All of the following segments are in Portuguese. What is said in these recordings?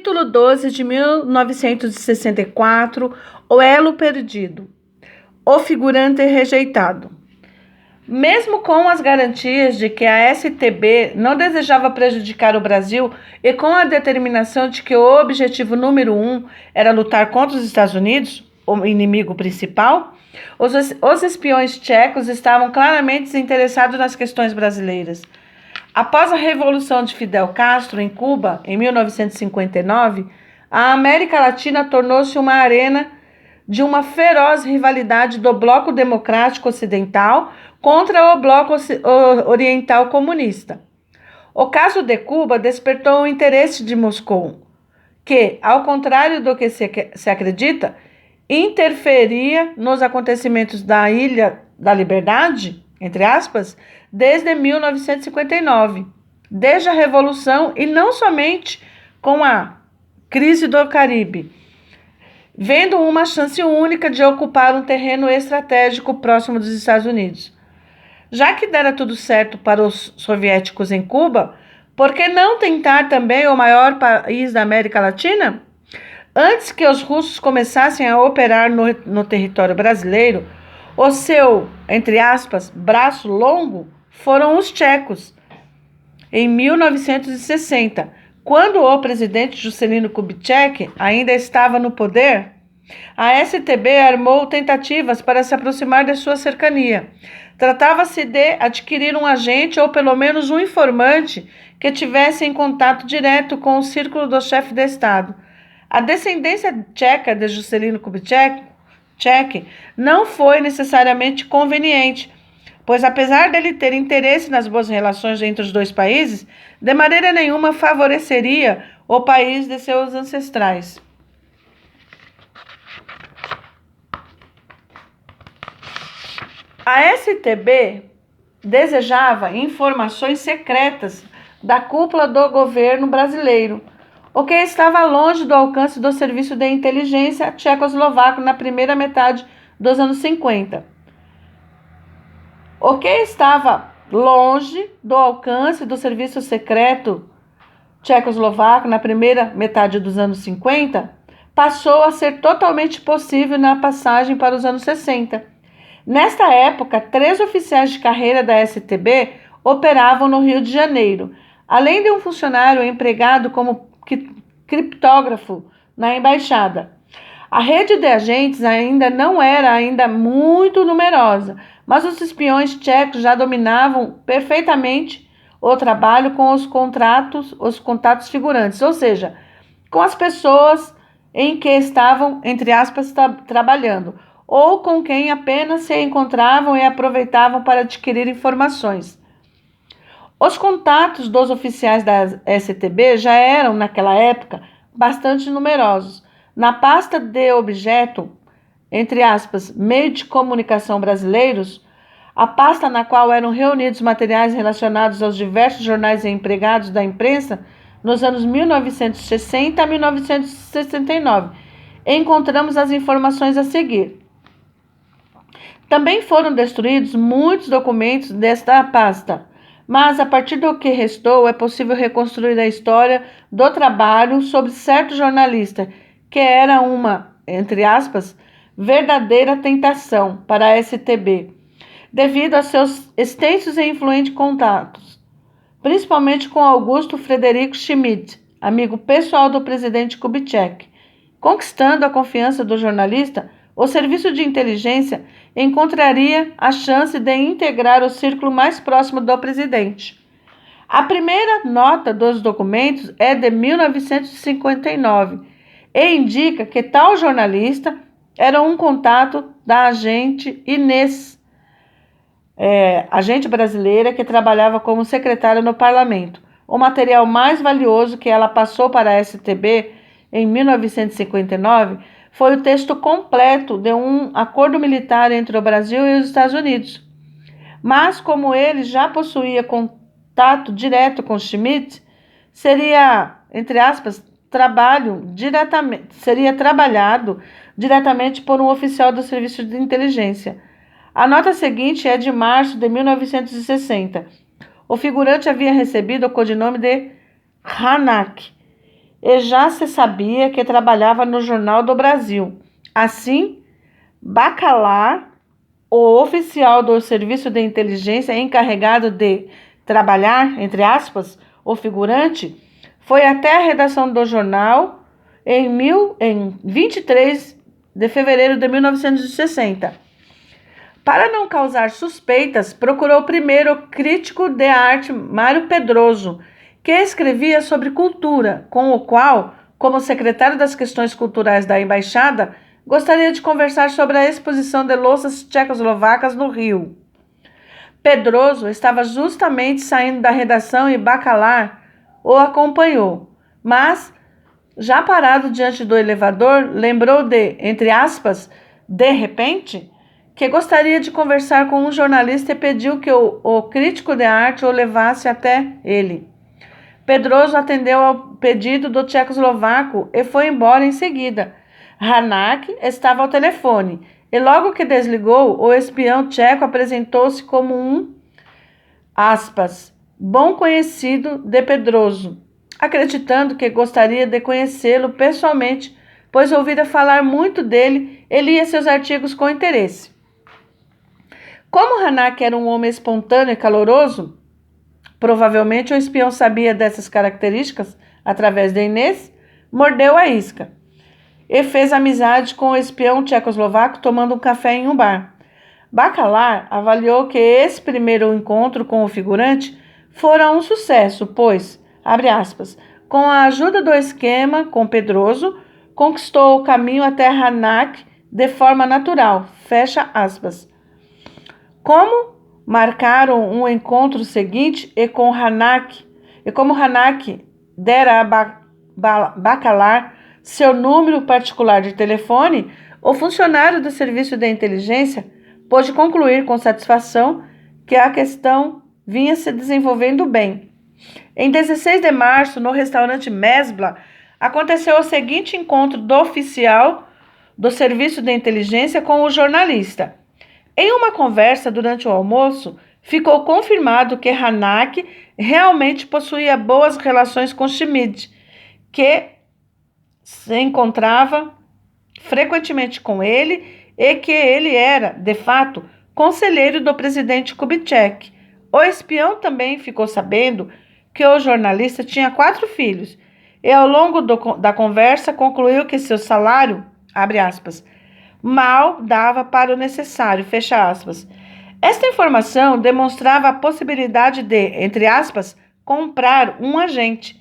Capítulo 12 de 1964, O Elo Perdido, O Figurante Rejeitado. Mesmo com as garantias de que a STB não desejava prejudicar o Brasil e com a determinação de que o objetivo número 1 era lutar contra os Estados Unidos, o inimigo principal, os espiões tchecos estavam claramente interessados nas questões brasileiras. Após a Revolução de Fidel Castro em Cuba, em 1959, a América Latina tornou-se uma arena de uma feroz rivalidade do bloco democrático ocidental contra o bloco oriental comunista. O caso de Cuba despertou o interesse de Moscou, que, ao contrário do que se acredita, interferia nos acontecimentos da Ilha da Liberdade, entre aspas, desde 1959, desde a Revolução e não somente com a crise do Caribe, vendo uma chance única de ocupar um terreno estratégico próximo dos Estados Unidos. Já que dera tudo certo para os soviéticos em Cuba, por que não tentar também o maior país da América Latina? Antes que os russos começassem a operar no território brasileiro, o seu, entre aspas, braço longo foram os tchecos. Em 1960, quando o presidente Juscelino Kubitschek ainda estava no poder, a STB armou tentativas para se aproximar de sua cercania. Tratava-se de adquirir um agente ou pelo menos um informante que tivesse em contato direto com o círculo do chefe de Estado. A descendência tcheca de Juscelino Kubitschek não foi necessariamente conveniente, pois apesar dele ter interesse nas boas relações entre os dois países, de maneira nenhuma favoreceria o país de seus ancestrais. A STB desejava informações secretas da cúpula do governo brasileiro, o que estava longe do alcance do serviço de inteligência tchecoslovaco na primeira metade dos anos 50. O que estava longe do alcance do serviço secreto tchecoslovaco na primeira metade dos anos 50 passou a ser totalmente possível na passagem para os anos 60. Nesta época, 3 oficiais de carreira da STB operavam no Rio de Janeiro, além de um funcionário empregado como criptógrafo na embaixada. A rede de agentes não era muito numerosa, mas os espiões tchecos já dominavam perfeitamente o trabalho com os contatos figurantes, ou seja, com as pessoas em que estavam, entre aspas, trabalhando, ou com quem apenas se encontravam e aproveitavam para adquirir informações. Os contatos dos oficiais da STB já eram, naquela época, bastante numerosos. Na pasta de objeto, entre aspas, meio de comunicação brasileiros, a pasta na qual eram reunidos materiais relacionados aos diversos jornais e empregados da imprensa nos anos 1960 a 1969, encontramos as informações a seguir. Também foram destruídos muitos documentos desta pasta, mas a partir do que restou é possível reconstruir a história do trabalho sobre certo jornalista, que era uma, entre aspas, verdadeira tentação para a STB, devido a seus extensos e influentes contatos, principalmente com Augusto Frederico Schmidt, amigo pessoal do presidente Kubitschek. Conquistando a confiança do jornalista, o serviço de inteligência encontraria a chance de integrar o círculo mais próximo do presidente. A primeira nota dos documentos é de 1959 e indica que tal jornalista era um contato da agente Inês, agente brasileira que trabalhava como secretária no parlamento. O material mais valioso que ela passou para a STB em 1959 foi o texto completo de um acordo militar entre o Brasil e os Estados Unidos. Mas, como ele já possuía contato direto com Schmidt, seria, entre aspas, trabalhado diretamente por um oficial do Serviço de Inteligência. A nota seguinte é de março de 1960. O figurante havia recebido o codinome de Hanak e já se sabia que trabalhava no Jornal do Brasil. Assim, Bacalar, o oficial do Serviço de Inteligência encarregado de trabalhar, entre aspas, o figurante, foi até a redação do jornal em 23 de fevereiro de 1960. Para não causar suspeitas, procurou primeiro o crítico de arte Mário Pedroso, que escrevia sobre cultura, com o qual, como secretário das questões culturais da embaixada, gostaria de conversar sobre a exposição de louças tchecoslovacas no Rio. Pedroso estava justamente saindo da redação e Bacalar o acompanhou, mas, já parado diante do elevador, lembrou de, entre aspas, de repente, que gostaria de conversar com um jornalista e pediu que o crítico de arte o levasse até ele. Pedroso atendeu ao pedido do tchecoslovaco e foi embora em seguida. Hanáky estava ao telefone e logo que desligou, o espião tcheco apresentou-se como um, aspas, bom conhecido de Pedroso, acreditando que gostaria de conhecê-lo pessoalmente, pois ouvira falar muito dele e lia seus artigos com interesse. Como Hanáky era um homem espontâneo e caloroso, provavelmente o espião sabia dessas características através de Inês, mordeu a isca e fez amizade com o espião tchecoslovaco tomando um café em um bar. Bacalar avaliou que esse primeiro encontro com o figurante fora um sucesso, pois, abre aspas, com a ajuda do esquema com Pedroso, conquistou o caminho até Hanáky de forma natural, fecha aspas. Como marcaram um encontro seguinte e como Hanáky dera a Bacalar seu número particular de telefone, o funcionário do serviço de inteligência pôde concluir com satisfação que a questão vinha se desenvolvendo bem. Em 16 de março, no restaurante Mesbla, aconteceu o seguinte encontro do oficial do serviço de inteligência com o jornalista. Em uma conversa durante o almoço, ficou confirmado que Hanáky realmente possuía boas relações com Schmidt, que se encontrava frequentemente com ele e que ele era, de fato, conselheiro do presidente Kubitschek. O espião também ficou sabendo que o jornalista tinha 4 filhos e, ao longo da conversa, concluiu que seu salário, abre aspas, mal dava para o necessário, fecha aspas. Esta informação demonstrava a possibilidade de, entre aspas, comprar um agente.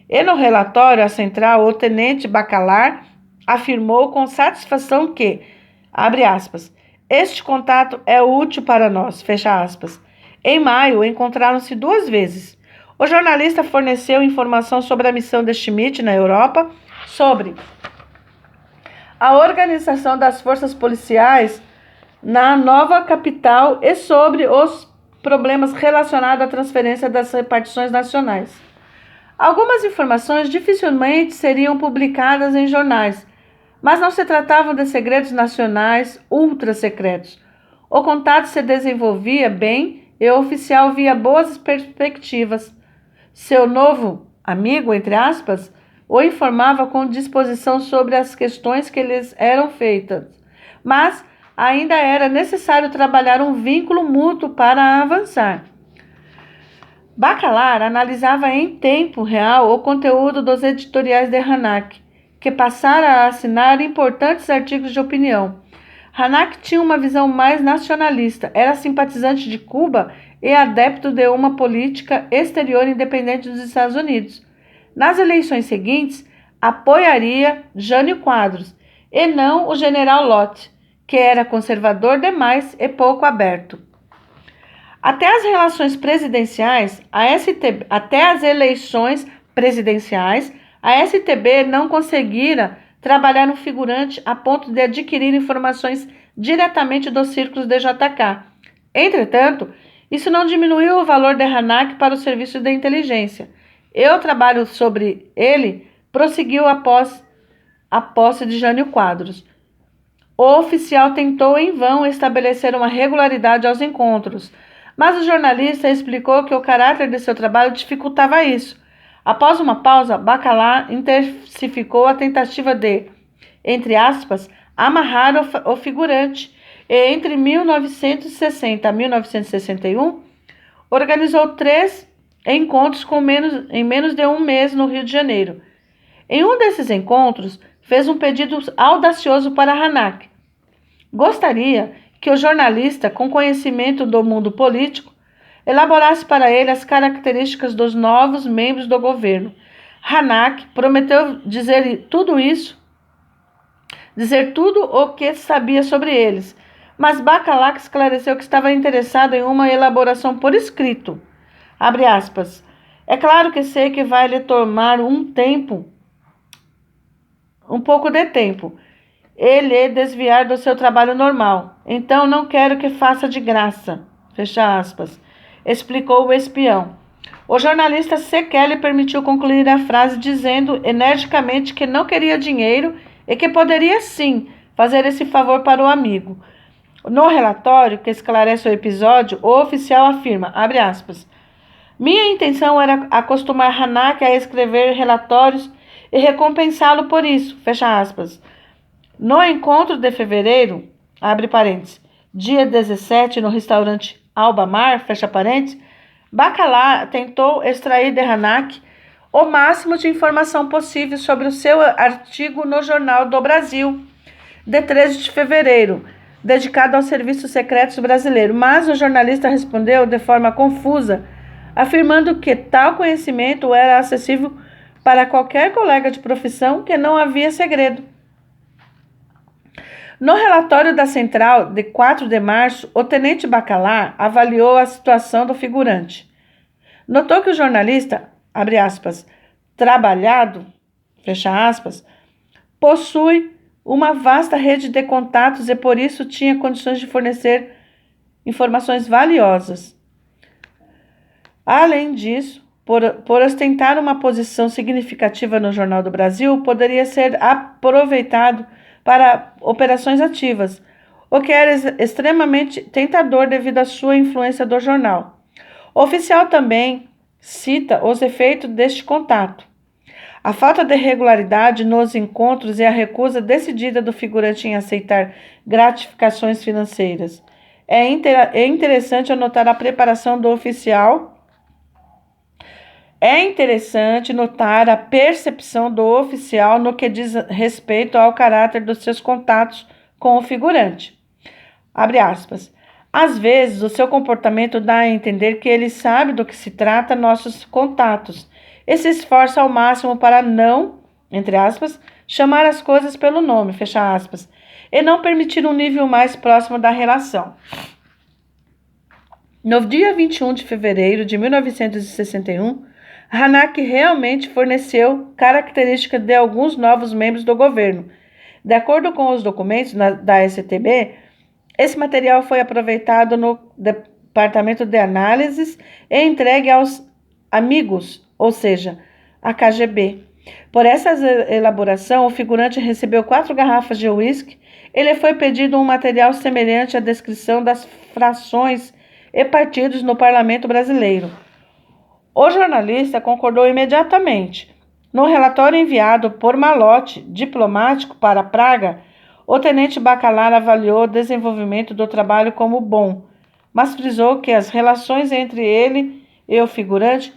E no relatório à central, o tenente Bacalar afirmou com satisfação que, abre aspas, este contato é útil para nós, fecha aspas. Em maio, encontraram-se 2 vezes. O jornalista forneceu informação sobre a missão de Schmidt na Europa, sobre a organização das forças policiais na nova capital e sobre os problemas relacionados à transferência das repartições nacionais. Algumas informações dificilmente seriam publicadas em jornais, mas não se tratavam de segredos nacionais ultra secretos. O contato se desenvolvia bem e o oficial via boas perspectivas. Seu novo amigo, entre aspas, o informava com disposição sobre as questões que lhes eram feitas, mas ainda era necessário trabalhar um vínculo mútuo para avançar. Bacalar analisava em tempo real o conteúdo dos editoriais de Hanáky, que passara a assinar importantes artigos de opinião. Hanáky tinha uma visão mais nacionalista, era simpatizante de Cuba e adepto de uma política exterior independente dos Estados Unidos. Nas eleições seguintes, apoiaria Jânio Quadros, e não o general Lott, que era conservador demais e pouco aberto. Até as eleições presidenciais, a STB não conseguira trabalhar no figurante a ponto de adquirir informações diretamente dos círculos de JK. Entretanto, isso não diminuiu o valor de Hanáky para o serviço de inteligência. E o trabalho sobre ele prosseguiu após a posse de Jânio Quadros. O oficial tentou em vão estabelecer uma regularidade aos encontros, mas o jornalista explicou que o caráter de seu trabalho dificultava isso. Após uma pausa, Bacalar intensificou a tentativa de, entre aspas, amarrar o figurante e entre 1960 e 1961 organizou 3 encontros em menos de um mês no Rio de Janeiro. Em um desses encontros, fez um pedido audacioso para Harnack. Gostaria que o jornalista, com conhecimento do mundo político, elaborasse para ele as características dos novos membros do governo. Harnack prometeu dizer tudo o que sabia sobre eles, mas Bacalar esclareceu que estava interessado em uma elaboração por escrito. Abre aspas. É claro que sei que vai lhe tomar um pouco de tempo, ele desviar do seu trabalho normal. Então não quero que faça de graça. Fecha aspas. Explicou o espião. O jornalista sequer lhe permitiu concluir a frase, dizendo energicamente que não queria dinheiro e que poderia sim fazer esse favor para o amigo. No relatório que esclarece o episódio, o oficial afirma, abre aspas, minha intenção era acostumar Harnack a escrever relatórios e recompensá-lo por isso, fecha aspas. No encontro de fevereiro, abre parênteses, dia 17, no restaurante Alba Mar, fecha parênteses, Bacalar tentou extrair de Harnack o máximo de informação possível sobre o seu artigo no Jornal do Brasil, de 13 de fevereiro, dedicado aos serviços secretos brasileiros, mas o jornalista respondeu de forma confusa, afirmando que tal conhecimento era acessível para qualquer colega de profissão, que não havia segredo. No relatório da Central, de 4 de março, o tenente Bacalar avaliou a situação do figurante. Notou que o jornalista, abre aspas, trabalhado, fecha aspas, possui uma vasta rede de contatos e por isso tinha condições de fornecer informações valiosas. Além disso, por ostentar uma posição significativa no Jornal do Brasil, poderia ser aproveitado para operações ativas, o que era extremamente tentador devido à sua influência do jornal. O oficial também cita os efeitos deste contato. A falta de regularidade nos encontros e a recusa decidida do figurante em aceitar gratificações financeiras. É interessante anotar a preparação do oficial. É interessante notar a percepção do oficial no que diz respeito ao caráter dos seus contatos com o figurante. Abre aspas. Às vezes, o seu comportamento dá a entender que ele sabe do que se trata nossos contatos e se esforça ao máximo para não, entre aspas, chamar as coisas pelo nome, fecha aspas, e não permitir um nível mais próximo da relação. No dia 21 de fevereiro de 1961, Harnack realmente forneceu características de alguns novos membros do governo. De acordo com os documentos da STB, esse material foi aproveitado no Departamento de Análises e entregue aos amigos, ou seja, a KGB. Por essa elaboração, o figurante recebeu 4 garrafas de uísque e lhe foi pedido um material semelhante à descrição das frações e partidos no parlamento brasileiro. O jornalista concordou imediatamente. No relatório enviado por malote diplomático para Praga, o tenente Bacalar avaliou o desenvolvimento do trabalho como bom, mas frisou que as relações entre ele e o figurante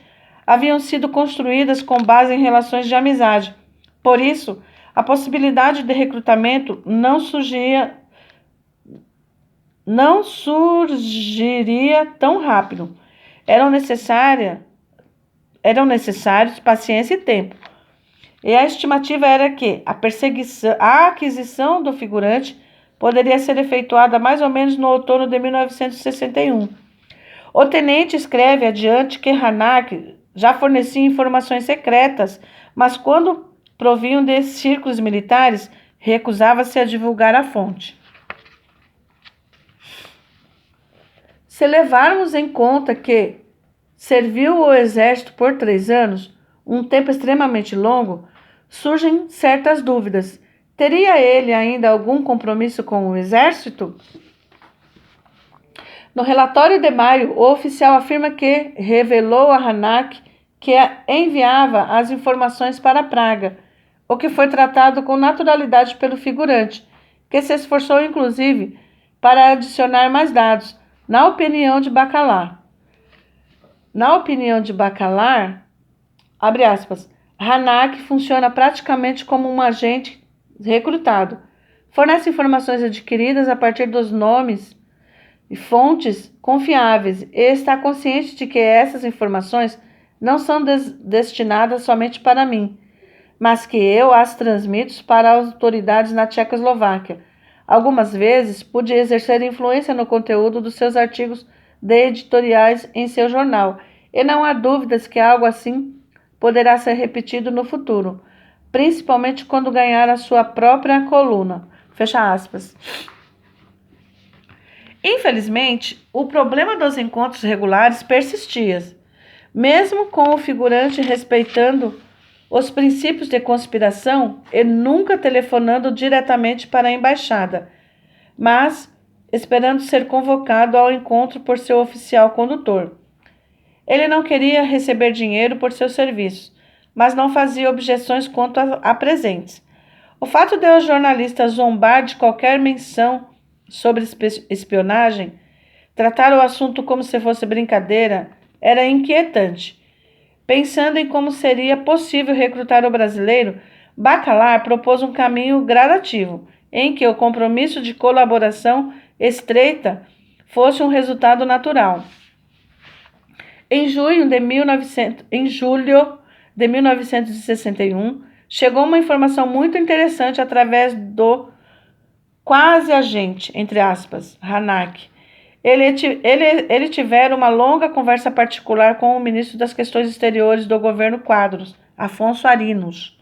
haviam sido construídas com base em relações de amizade. Por isso, a possibilidade de recrutamento não surgiria tão rápido. Eram necessários paciência e tempo. E a estimativa era que a aquisição do figurante poderia ser efetuada mais ou menos no outono de 1961. O tenente escreve adiante que Harnack já fornecia informações secretas, mas quando provinham de círculos militares, recusava-se a divulgar a fonte. Se levarmos em conta que serviu o exército por 3 anos, um tempo extremamente longo, surgem certas dúvidas. Teria ele ainda algum compromisso com o exército? No relatório de maio, o oficial afirma que revelou a Harnack que enviava as informações para Praga, o que foi tratado com naturalidade pelo figurante, que se esforçou inclusive para adicionar mais dados, na opinião de Bacalar. Na opinião de Bacalar, abre aspas, Hanak funciona praticamente como um agente recrutado. Fornece informações adquiridas a partir dos nomes e fontes confiáveis e está consciente de que essas informações não são destinadas somente para mim, mas que eu as transmito para as autoridades na Tchecoslováquia. Algumas vezes pude exercer influência no conteúdo dos seus artigos de editoriais em seu jornal, e não há dúvidas que algo assim poderá ser repetido no futuro, principalmente quando ganhar a sua própria coluna. Fecha aspas. Infelizmente, o problema dos encontros regulares persistia, mesmo com o figurante respeitando os princípios de conspiração e nunca telefonando diretamente para a embaixada, mas esperando ser convocado ao encontro por seu oficial condutor. Ele não queria receber dinheiro por seus serviços, mas não fazia objeções quanto a presentes. O fato de o jornalista zombar de qualquer menção sobre espionagem, tratar o assunto como se fosse brincadeira, era inquietante. Pensando em como seria possível recrutar o brasileiro, Bacalar propôs um caminho gradativo, em que o compromisso de colaboração estreita fosse um resultado natural. Em julho de 1961, chegou uma informação muito interessante através do quase agente, entre aspas, Hanak. Ele tivera uma longa conversa particular com o ministro das Questões Exteriores do governo Quadros, Afonso Arinos,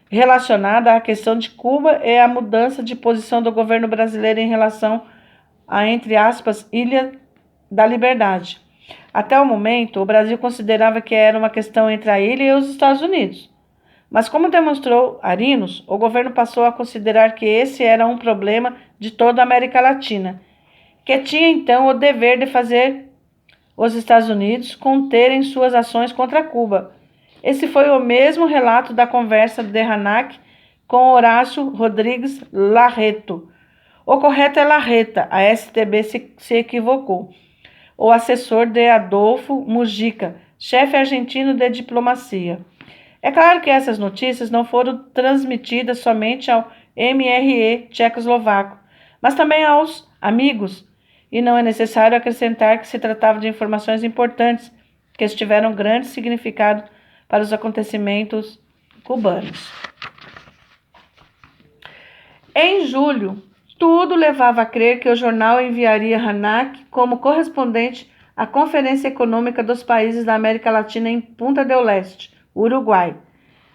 relacionada à questão de Cuba e à mudança de posição do governo brasileiro em relação a, entre aspas, Ilha da Liberdade. Até o momento, o Brasil considerava que era uma questão entre a ilha e os Estados Unidos. Mas, como demonstrou Arinos, o governo passou a considerar que esse era um problema de toda a América Latina, que tinha então o dever de fazer os Estados Unidos conterem suas ações contra Cuba. Esse foi o mesmo relato da conversa de Hanak com Horácio Rodrigues Larreto. O correto é Larreta, a STB se equivocou. O assessor de Adolfo Mujica, chefe argentino de diplomacia. É claro que essas notícias não foram transmitidas somente ao MRE tchecoslovaco, mas também aos amigos, e não é necessário acrescentar que se tratava de informações importantes que tiveram grande significado para os acontecimentos cubanos. Em julho, tudo levava a crer que o jornal enviaria Hanak como correspondente à Conferência Econômica dos Países da América Latina em Punta del Este, Uruguai.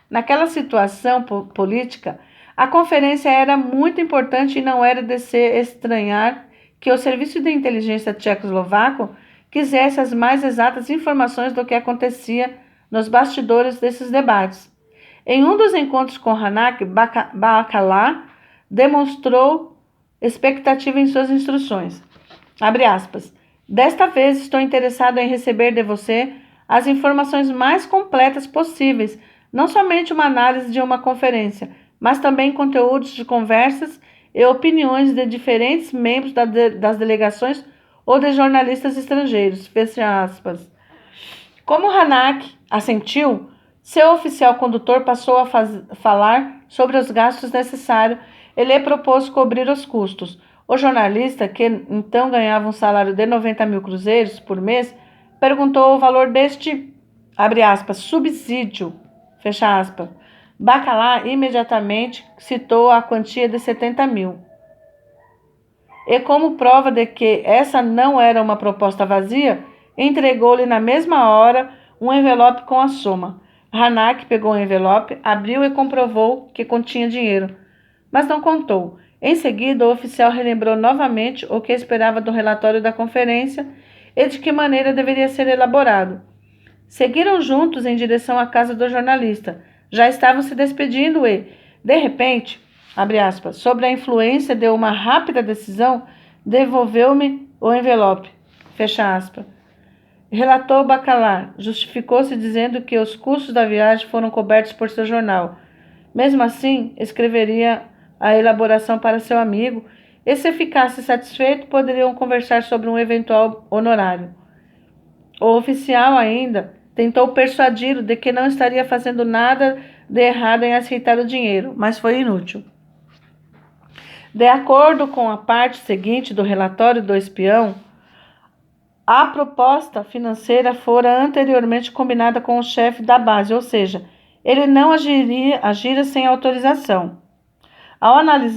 Naquela situação política, a conferência era muito importante e não era de se estranhar que o Serviço de Inteligência tchecoslovaco quisesse as mais exatas informações do que acontecia nos bastidores desses debates. Em um dos encontros com Hanak, Bacalar demonstrou expectativa em suas instruções. Abre aspas. Desta vez estou interessado em receber de você as informações mais completas possíveis, não somente uma análise de uma conferência, mas também conteúdos de conversas e opiniões de diferentes membros das delegações ou de jornalistas estrangeiros. Fecha aspas. Como Hanak assentiu, seu oficial condutor passou a falar sobre os gastos necessários e lhe propôs cobrir os custos. O jornalista, que então ganhava um salário de 90 mil cruzeiros por mês, perguntou o valor deste, abre aspas, subsídio, fecha aspas. Bacalar imediatamente citou a quantia de 70 mil. E como prova de que essa não era uma proposta vazia, entregou-lhe na mesma hora um envelope com a soma. Hanak pegou o envelope, abriu e comprovou que continha dinheiro, mas não contou. Em seguida, o oficial relembrou novamente o que esperava do relatório da conferência e de que maneira deveria ser elaborado. Seguiram juntos em direção à casa do jornalista. Já estavam se despedindo e, de repente, abre aspas, sob a influência de uma rápida decisão, devolveu-me o envelope, fecha aspas. Relatou Bacalar. Justificou-se dizendo que os custos da viagem foram cobertos por seu jornal. Mesmo assim, escreveria a elaboração para seu amigo e, se ficasse satisfeito, poderiam conversar sobre um eventual honorário. O oficial ainda tentou persuadi-lo de que não estaria fazendo nada de errado em aceitar o dinheiro, mas foi inútil. De acordo com a parte seguinte do relatório do espião, a proposta financeira fora anteriormente combinada com o chefe da base, ou seja, ele não agira sem autorização. Ao analisar